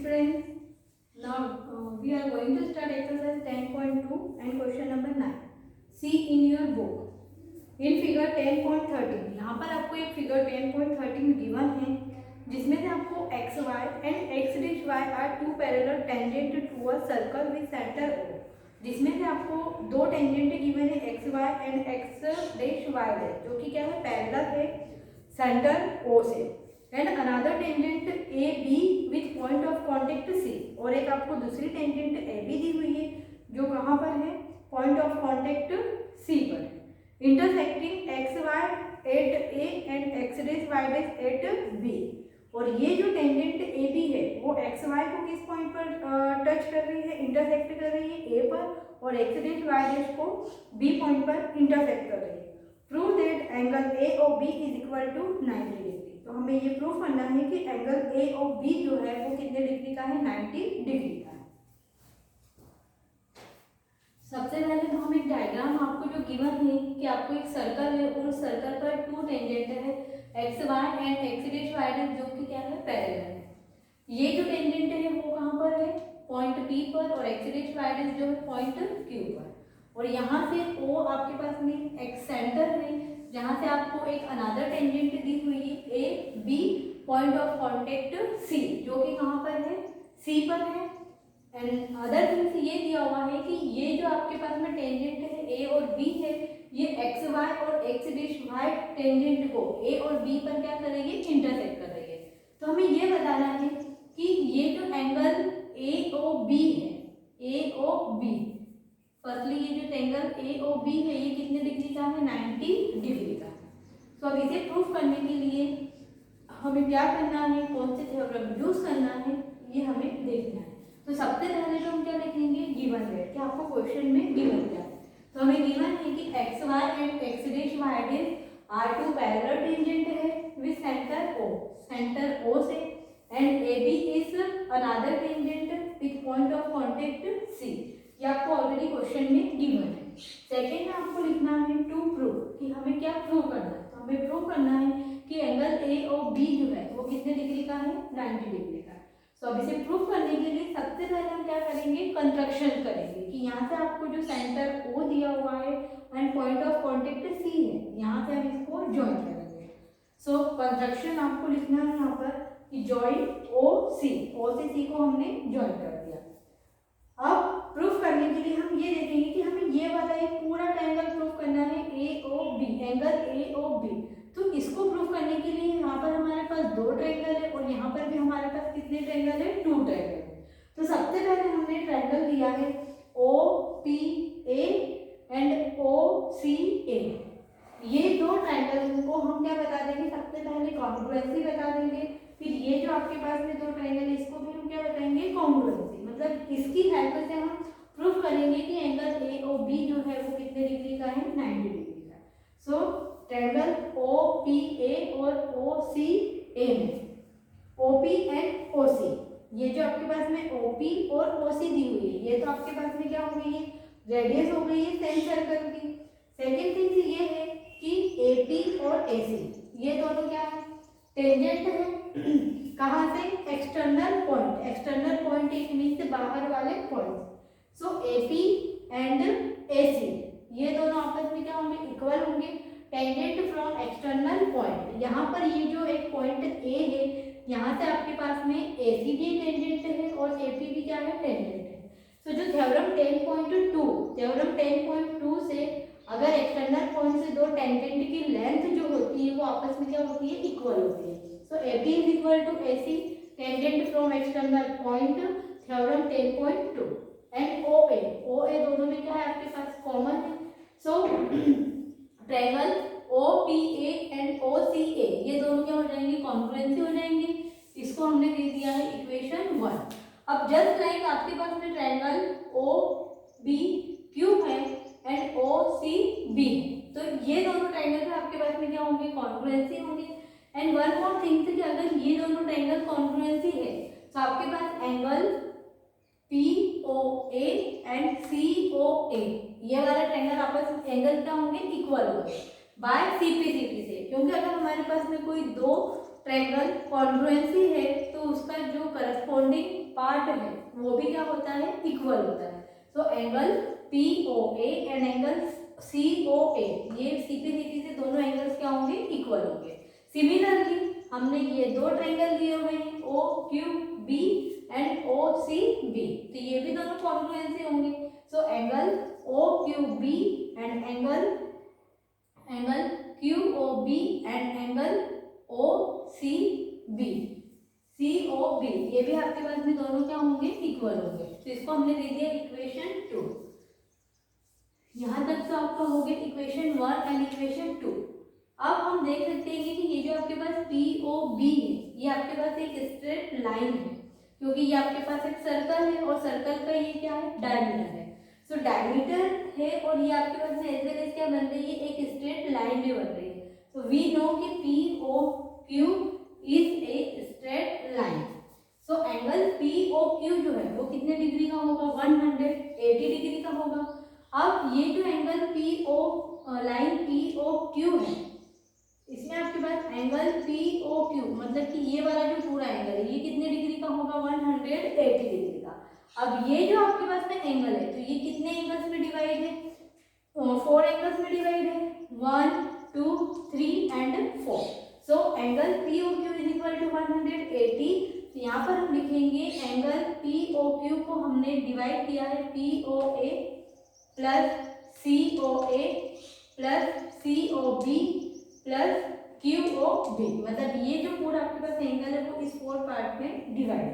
students, now we are going to start exercise 10.2 and question number 9. See in your book. In figure 10.13, यहाँ पर आपको एक figure 10.13 given है, जिसमें से आपको x y and x dash y are two parallel tangent to a circle with center O. जिसमें से आपको दो टेंजेंट गिवन है x y and x dash y dash, जो कि क्या है पैरेलल है सेंटर O से, and another tangent A B with point of contact C, और एक आपको दूसरी टेंजेंट ए बी दी हुई है जो कहाँ पर है, पॉइंट ऑफ कॉन्टेक्ट सी पर है, intersecting X Y at A and X dash Y dash at B. और ये जो टेंजेंट ए बी है वो एक्स वाई को किस पॉइंट पर टच कर रही है, इंटरसेक्ट कर रही है ए पर, और एक्स डैश वाई डैश को बी पॉइंट पर इंटरसेक्ट कर रही है। प्रूव दैट एंगल ए और B is equal to 90 degree. तो हमें ये प्रूफ करना है कि एंगल ए और बी जो है वो कितने डिग्री का है, 90 डिग्री का है। सबसे पहले तो हम एक डायग्राम आपको जो गिवन है कि आपको एक सर्कल है और उस सर्कल पर टू टेंजेंट है X Y and X dash Y dash, जो कि क्या है पैरेलल है। ये जो टेंजेंट है वो कहाँ पर है, पॉइंट पी पर, और एक्स डैश वाई डैश जो है पॉइंट क्यू पर। और यहाँ से ओ आपके पास में एक सेंटर है जहाँ से आपको एक अनदर टेंजेंट दी हुई है A B, point of contact C, जो कि कहाँ पर है, सी पर है। एंड अदर थिंग्स ये दिया हुआ है कि ये जो आपके पास में टेंजेंट है ए और बी है, ये एक्स वाई और एक्स डैश वाई टेंजेंट को ए और बी पर क्या करेगी, इंटरसेक्ट कर रही है। तो हमें ये बताना है कि ये जो एंगल ए ओ बी है, ए ओ बी, फर्स्टली ये जो एंगल ए ओ बी है ये कितने डिग्री का है, 90 डिग्री का है। तो अब इसे प्रूफ करने के लिए हमें क्या करना है, कौन से थ्योरम यूज करना है, ये हमें देखना है। तो सबसे पहले तो हम क्या लिखेंगे, गिवन है कि आपको क्वेश्चन में गिवन क्या है। तो हमें गिवन है कि X Y and X dash Y dash are two parallel tangent है विद सेंटर ओ से, and A B is another tangent with point of contact C. ये आपको ऑलरेडी क्वेश्चन में गिवन है। सेकेंड में आपको लिखना है टू प्रूव, कि हमें क्या प्रूव करना है। तो हमें प्रूव करना है कि एंगल ए और बी जो है वो कितने डिग्री का है, 90 डिग्री का है। तो अब इसे प्रूव करने के लिए सबसे पहले हम क्या करेंगे, कंस्ट्रक्शन करेंगे कि यहाँ से आपको जो सेंटर ओ दिया हुआ है एंड पॉइंट ऑफ कॉन्टेक्ट सी है, यहाँ से हम इसको ज्वाइन करेंगे। सो कंस्ट्रक्शन आपको लिखना है यहाँ पर कि ज्वाइन ओ से सी को हमने ज्वाइन कर दिया। अब प्रूफ करने के लिए हम ये देखेंगे कि हमें ये वाला एक पूरा ट्रायंगल प्रूफ करना है A O B, angle A O B. तो इसको प्रूफ करने के लिए यहाँ पर हमारे पास दो ट्रायंगल है और यहाँ पर भी हमारे पास कितने ट्रायंगल है, टू ट्रायंगल है। तो सबसे पहले हमने ट्रायंगल लिया है ओ P A and O C A. ये दो ट्रायंगल को हम क्या बता देंगे, सबसे पहले कॉन्ग्रुएंसी बता देंगे। फिर ये जो आपके पास में दो ट्रायंगल है इसको भी हम क्या बताएंगे, कॉन्ग्रुएंसी। मतलब इसकी हेल्प से हम प्रूफ करेंगे कि एंगल ए ओ बी जो है वो कितने डिग्री का है, 90 डिग्री का। सो ट्रायंगल ओ पी ए और ओ सी ए में ओ पी एंड ओ सी, ये जो आपके पास में ओ पी और ओ सी दी हुई है, ये तो आपके पास में क्या हो गई है, रेडियस हो गई है सेम सर्कल की। सेकेंड थिंग ये है कि ए पी और ए सी ये दोनों क्या है, टेंजेंट है कहाँ से, एक्सटर्नल पॉइंट एक मीन से बाहर वाले point. So A P and A C ये दोनों आपस में क्या होंगे, इक्वल होंगे। टेंजेंट फ्रॉम एक्सटर्नल पॉइंट, यहाँ पर ये जो एक पॉइंट ए है यहाँ से आपके पास में ए सी भी टेंजेंट है और ए पी भी क्या है, टेंजेंट है। सो जो थ्योरम 10.2 से अगर एक्सटर्नल पॉइंट से दो टेंजेंट की लेंथ जो होती है वो आपस में क्या होती है, इक्वल होती है। So A P is equal to A C tangent from external point, theorem 10.2। And O A दोनों में क्या है आपके पास, कॉमन है। So triangle O P A and O C A ये दोनों क्या हो जाएंगे, कॉन्ग्रुएंसी हो जाएंगे। इसको हमने दे दिया है इक्वेशन 1। अब जस्ट लाइक आपके पास में ट्रायंगल ओ बी क्यू है एंड ओ सी बी है, तो ये दोनों ट्रायंगल आपके पास में क्या होंगे, कॉन्ग्रुएंसी होंगे। एंड वन मोर थिंग कि अगर ये दोनों ट्रायंगल कॉन्ग्रुएंसी है तो आपके पास angle P O A and C O A ये वाला ट्रायंगल आपस में एंगल क्या होंगे, इक्वल होंगे बाय सी पी से। क्योंकि अगर हमारे पास में कोई दो ट्रायंगल कॉन्ग्रुएंसी है तो उसका जो करस्पॉन्डिंग पार्ट है वो भी क्या होता है, इक्वल होता है। So angle POA and angle COA, ये सीपी नीति से दोनों एंगल्स क्या होंगे, इक्वल होंगे। सिमिलरली हमने ये दो ट्रायंगल दिए हुए हैं OQB एंड OCB, तो ये भी दोनों कॉन्ग्रुएंसी होंगे। So angle OQB and angle QOB and angle OCB, ये भी आपके पास में दोनों क्या होंगे, इक्वल होंगे। तो इसको हमने दे दिया इक्वेशन 2। यहाँ तक तो आपका हो गया इक्वेशन 1 एंड इक्वेशन 2। अब हम देख सकते हैं कि ये जो आपके पास POB है ये आपके पास एक स्ट्रेट लाइन है, क्योंकि ये आपके पास एक सर्कल है और सर्कल का ये क्या है, डायमीटर है। सो डायमीटर है और ये आपके पास में एज वेल एज क्या बन रही है, एक स्ट्रेट लाइन भी बन रही है। सो वी नो कि POQ is a straight line. So angle POQ जो है वो कितने डिग्री का होगा, 180 डिग्री का होगा। अब ये जो एंगल लाइन POQ है इसमें आपके पास एंगल POQ मतलब कि ये वाला जो पूरा एंगल है ये कितने डिग्री का होगा, 180 डिग्री का। अब ये जो आपके पास में एंगल है तो ये कितने एंगल्स में डिवाइड है, 4 एंगल्स में डिवाइड है, 1 2 3 and 4। So angle POQ is equal to 180। तो यहाँ पर हम लिखेंगे एंगल POQ को हमने डिवाइड किया है POA plus COA plus COB plus QOB, मतलब ये जो पूरा आपके पास एंगल है वो इस 4 पार्ट में डिवाइड है।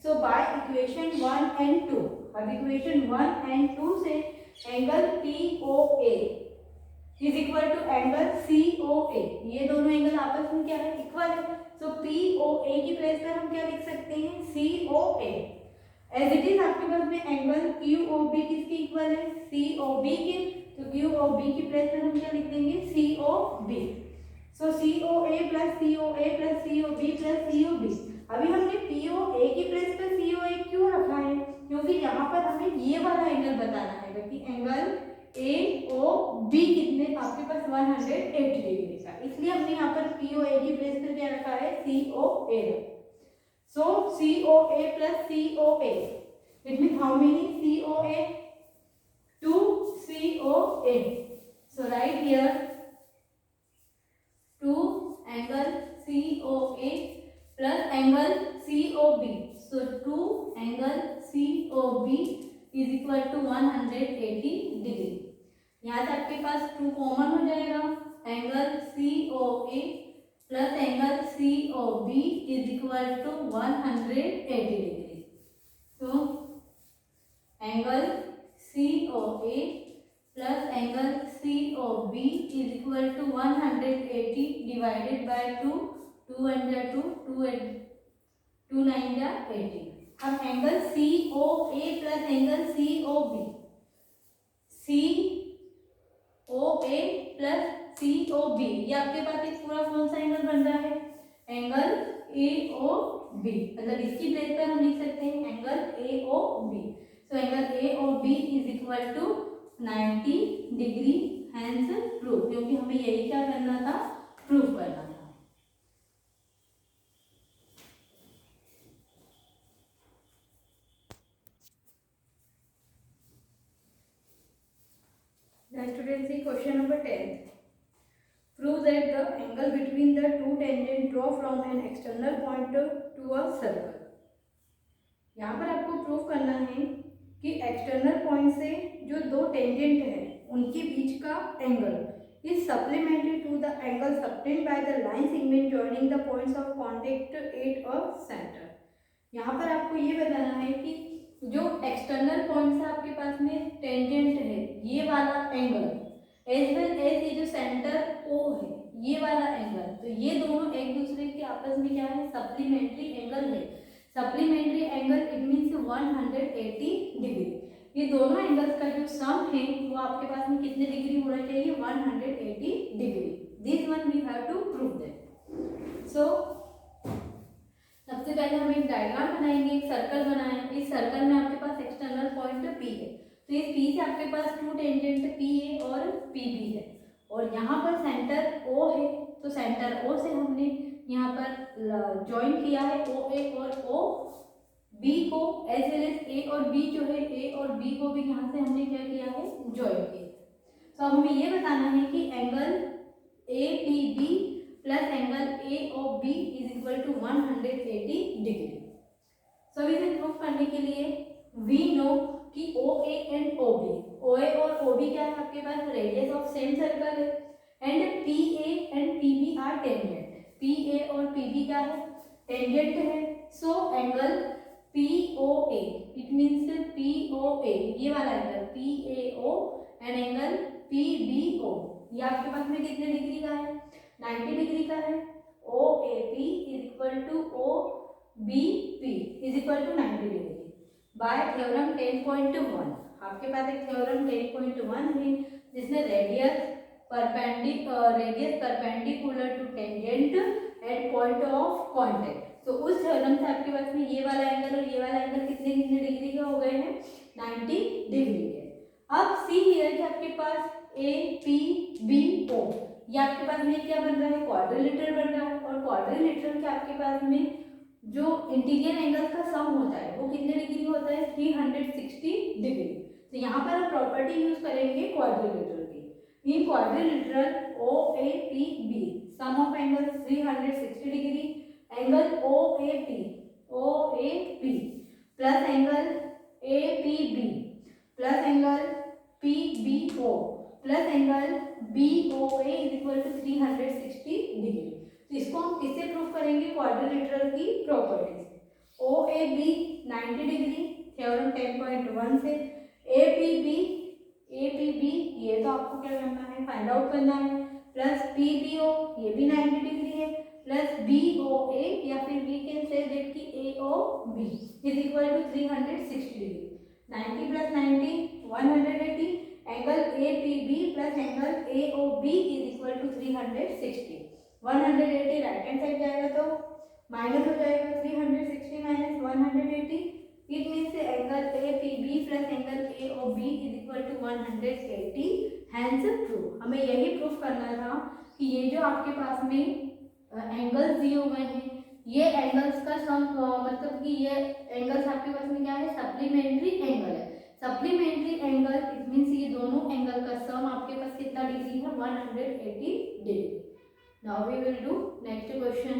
सो बाय इक्वेशन 1 एंड 2, अब इक्वेशन 1 एंड 2 से angle POA is equal to angle COA, ये दोनों एंगल आपस में क्या है, इक्वल है। सो POA की प्लेस पर हम क्या लिख सकते हैं, COA। एज इट इज आपके पास में एंगल QOB किसके इक्वल है, COB के, तो QOB की प्लेस पर हम क्या लिख देंगे, COB। सो COA plus COA plus COB plus COB। अभी हमने POA की प्लेस पर COA क्यों रखा है, क्योंकि यहाँ पर हमें ये वाला एंगल बताना है कि एंगल AOB कितने आपके पास 180 डिग्री का, इसलिए हमने यहाँ पर POA की प्लेस पर क्या रखा है, COA। So COA plus COA it mean how many COA, 2 COA। So right here 2 angle COA plus angle COB, so 2 angle COB is equal to 180 degree. यहाँ से आपके पास 2 कॉमन हो जाएगा, angle COA plus angle COB is equal to 180 degree. तो angle COA plus angle COB is equal to 180 divided by 2, 2 and 2, 2 9 80। अब angle COA plus angle COB, COA plus COB, ये आपके पास एक पूरा कौन सा एंगल बन रहा है, एंगल AOB, मतलब इसकी प्लेस पर हम लिख सकते हैं angle AOB। So angle AOB is equal to 90 degree, hence proof, क्योंकि हमें यही क्या करना था, प्रूफ करना था। Then students see question number 10. Prove that the angle between the two tangents draw from an external point to a circle. यहाँ पर आपको प्रूव करना है कि एक्सटर्नल पॉइंट से जो दो टेंजेंट है उनके बीच का angle is supplementary to the angle subtended by the line segment joining the points of contact at a centre. यहाँ पर आपको ये बताना है कि जो एक्सटर्नल पॉइंट से आपके पास में टेंजेंट है ये वाला एंगल एज वेल एज ये जो सेंटर O है ये वाला एंगल, तो ये दोनों एक दूसरे के आपस में क्या है, सप्लीमेंट्री एंगल है। Supplementary angle it means 180 degree. ये दोनों एंगल्स का जो सम है वो आपके पास में कितने डिग्री होना चाहिए, 180 degree. This one we have to prove that. So सबसे पहले हम एक डायग्राम बनाएंगे, एक सर्कल बनाएं। इस सर्कल में आपके पास एक्सटर्नल पॉइंट P है, तो इस P से आपके पास टू टेंजेंट PA और PB है और यहाँ पर सेंटर O है, तो सेंटर O से हमने यहाँ पर ज्वाइन किया है ओ ए और ओ बी को, एज वेल एज ए और बी जो है ए और बी को भी यहाँ से हमने क्या किया है, ज्वाइन किया। तो अब हमें ये बताना है कि angle A P B plus angle A O B is equal to 180 degree. So इसे प्रूव करने के लिए वी नो कि ओ A and O B, O ए और ओ बी क्या है आपके पास, रेडियस ऑफ सेम सर्कल है, and P A and P B are tangent, P A और पी बी क्या है, टेंजेंट है। So angle P O A, it means P O A, ये वाला angle P A O and angle P B O, ये आपके पास में कितने डिग्री का है, 90 डिग्री का है। O A P is equal to O B P is equal to 90 degree by theorem 10.1। आपके पास एक थ्योरम 10.1 है जिसमें radius perpendicular to tangent at point of contact. तो उस थ्योरम से आपके पास में ये वाला एंगल और ये वाला एंगल कितने कितने डिग्री के हो गए हैं, 90 डिग्री के। अब सी हियर कि आपके पास ए पी बी ओ, ये आपके पास में क्या बन रहा है, क्वाड्रिलेटरल बन रहा है, और क्वाड्रिलेटरल के आपके पास में जो इंटीरियर एंगल का सम होता है वो कितने डिग्री होता है, 360 डिग्री। तो यहाँ पर हम प्रॉपर्टी यूज करेंगे क्वाड्रिलेटरल की। In quadrilateral O A P B sum of angle 360 degree, angle O A P plus angle A P B plus angle P B O plus angle B O A is equal to 360 degree. तो इसको हम किससे proof करेंगे, quadrilateral की property से। ओ A B 90 degree theorem 10.1 से, ए P B ये तो आपको क्या करना है, फाइंड आउट करना है, प्लस पी बी ओ ये भी 90 डिग्री है, प्लस बी ओ ए या फिर वी कैन से दैट कि A O B is equal to 360 degree. 90 plus 90 180, angle A P B plus angle A O B is equal to 360। 180 right hand side जाएगा तो minus हो जाएगा, 360 minus 180, it means angle A P B plus angle A O B is equal to 180। Hence proof, हमें यही proof करना था कि ये जो आपके पास में एंगल्स दिए हुए हैं, ये एंगल्स का सम मतलब कि ये एंगल्स आपके पास में क्या है, सप्लीमेंट्री एंगल है। सप्लीमेंट्री एंगल इट मीन्स ये दोनों एंगल का सम आपके पास कितना डिग्री है, 180 degree. Now we will do next question.